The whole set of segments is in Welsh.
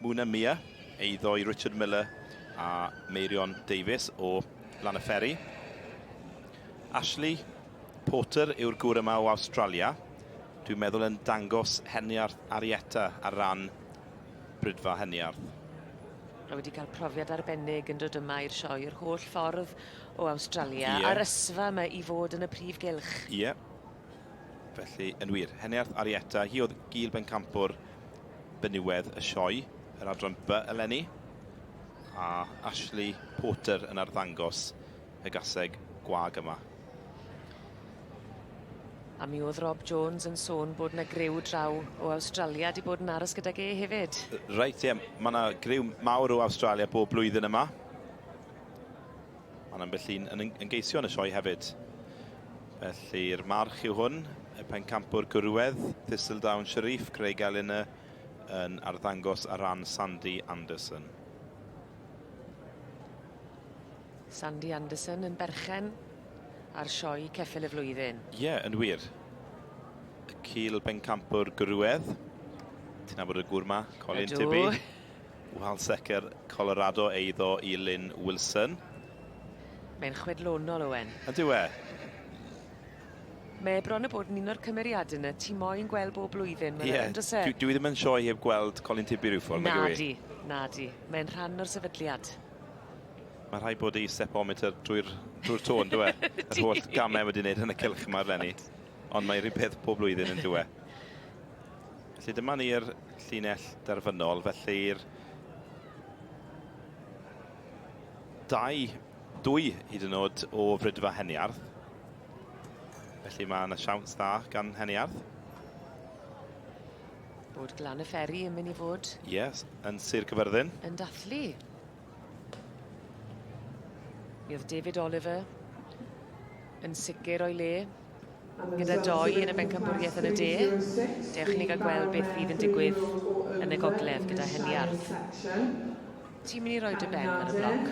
Muna Mia, eiddo i Richard Miller a Meirion Davies o Lan y Ferry. Ashley Porter yw'r gŵr yma o Awstralia. Dwi'n meddwl yn dangos Heniarth Arietta ar ran brydfa Heniarth. A wedi cael profiad arbennig yn dod yma i'r sioe yr holl ffordd o Awstralia. A'r ysfa yma i fod yn y prif gylch. Ie. Felly, yn wir, Heniarth Arietta, hi oedd gil bencampwr benywedd y sioe, yr adran B eleni. A Ashley Porter yn arddangos y gaseg gwag yma. A mi oedd Rob Jones yn sôn bod yna griw draw o Awstralia wedi bod yn aros gydag e hefyd. Reit, ie. Mae yna griw mawr o Awstralia bob blwyddyn yma. Mae'n ambell un yn geisio yn y sioe hefyd. Felly'r march yw hwn, y pencampwr gwrwedd, Thistledown Sharif, Craig Eleanor yn arddangos ar ran Sandy Anderson. Sandy Anderson yn berchen ar sioe ceffyl y flwyddyn. Ie, yn wir. Y cil bencampwr gwrwedd. Ti'n nabod y gŵr ma, Colin Tibby. Wal secer Colorado eiddo i Lynn Wilson. Mae'n chwedlonol, Owen. Ydyw e? Mae bron y bod yn un o'r cymeriadau yna, ti moyn gweld bob blwyddyn. Ie, dwi ddim yn sioe heb gweld Colin Tibby rhyw ffordd. Nadi. Mae'n rhan o'r sefydliad. Mae rhaid bod i stepometer drwy'r tôn, dwi e? Yr holl gamau wedi wneud yn y cylch yma eleni. Ond mae'n rhyw peth pob blwyddyn yn dwi e. Felly dyma ni'r llinell derfynol, felly'r dwy hyd yn oed o frydfa Heniarth. Felly mae yna siawns dda gan Heniarth. Bod Lan y Ferry yn mynd i fod. Yes, yn Sir Gyfyrddin. Yn dathlu. Mi oedd David Oliver yn sicr o'i le, gyda doi yn y bencampwriaeth yn y de. Dewch ni gael gweld beth fydd yn digwydd yn y gogledd gyda Heniarth. Ti'n mynd i roi dy ben ar y bloc?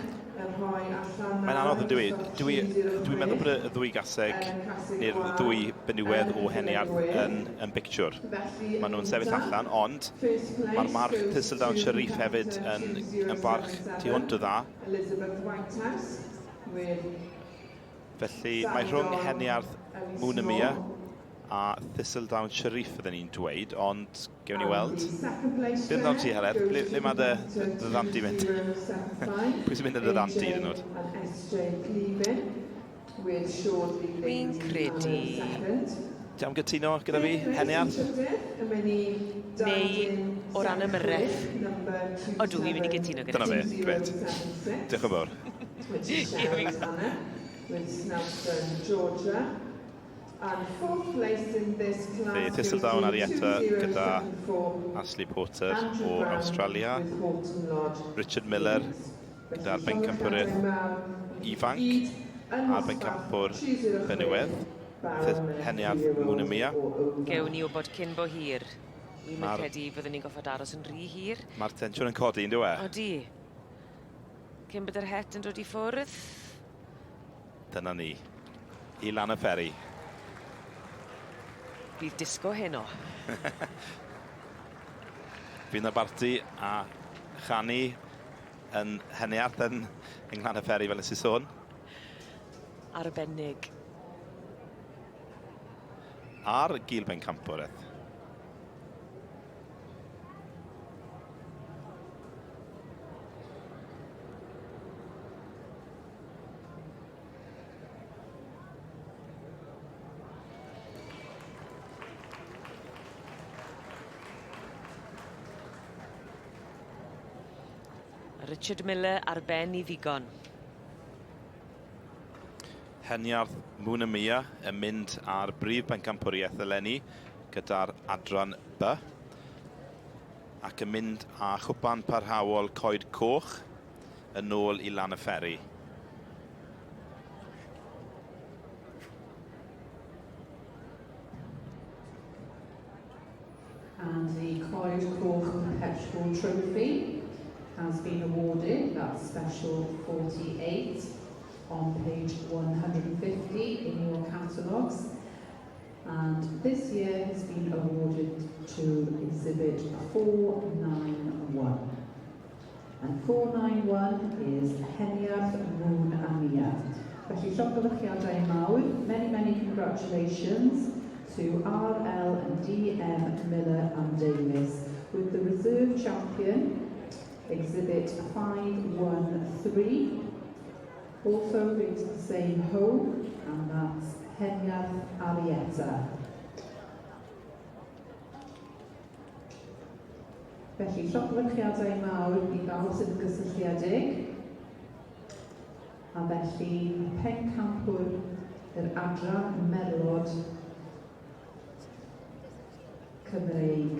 Mae'n anodd yn dwi. Dwi'n meddwl bod y ddwy gaseg, neu'r ddwy benywedd o Heniarth yn pictiwr. Maen nhw'n sefyll allan, ond mae'r march Thistledown Sharif hefyd yn barch tu hwnt o dda. Felly mae rhwng Heniarth Muna Mia a Thistledown Sharif fydden ni'n dweud, ond gewn ni weld. Beth amdano ti, Heledd? Le mae dy ddanti mynd? Pwy sy'n mynd yn dy ddanti, dyn nhw? Fi'n credu... Ti am gytuno gyda fi, Heniarth? Neu o ran ymyrraeth? O, dwi'n mynd i gytuno gyda ti. Dyna fe, gret. Diolch yn fawr. Fe Thistledown Arietta gyda Ashley Porter o Australia, Richard Miller gyda'r bencampwriaeth ifanc a'r bencampwr benywedd, Heniarth Muna Mia. Gewn ni wybod cyn bo hir. Wi'n mynd credu byddwn ni'n goffod aros yn rhy hir. Mae'r tensiwn yn codi, yn dwi e? Odi. Cyn bydd yr het yn dod i ffwrdd. Dyna ni. I Lan y Ferry. Bydd disgo heno. Fydd na barti a chanu yn Heniarth yn Lan y Ferry fel nes i sôn. Arbennig. Ar gil bencampwriaeth. Richard Miller ar ben i ddigon. Heniarth Muna Mia yn mynd ar brif bencampwriaeth eleni gyda'r adran B ac yn mynd â chwpan parhaol coed coch yn ôl i Lan y Ferry. And the Coed Coch Perpetual Trophy has been awarded, that's special 48 on page 150 in your catalogues. And this year has been awarded to exhibit 491. 491 is Heniarth Moon Amia. Felly llofgollychiadau mawr, many congratulations to RL and DM Miller and Davis, with the reserve champion, exhibit 513, also going to the same home, and that's Heniarth Arietta. Felly, llofgollychiadau mawr i bawb sydd yn gysylltiedig. A felly, Pencampwriaeth Merlod Cymreig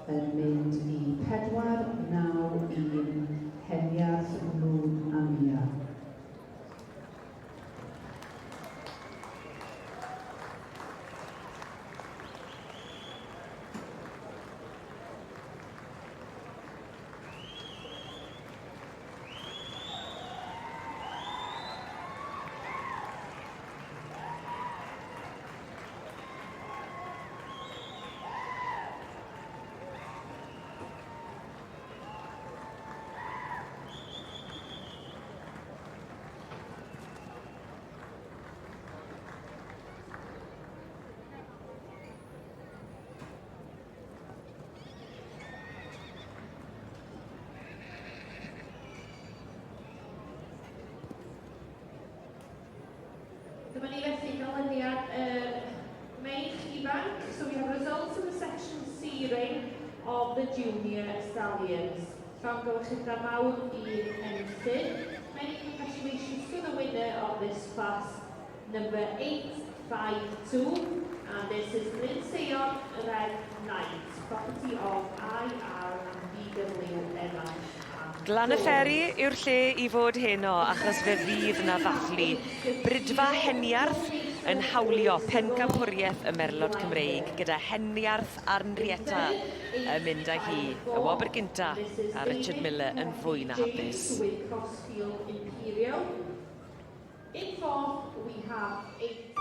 yn mynd i 4-9 Heniarth Moon Amia. Dyma ni felly ganlyniad meic ifanc. So we have results in the section C ring of the junior stallions. Llofgollychiadau mawr i'r enillydd. Many congratulations to the winner of this class, number 852, and this is Sioe Red Knight, property of IR and BW Evans. Glan y fferi yw'r lle i fod heno achos fe fydd yna ddathlu. Brydfa Heniarth yn hawlio Pencampwriaeth Merlod Cymreig gyda Heniarth Arietta yn mynd â hi. Y wobr gynta a Richard Miller yn fwy na hapus. In fourth we have 8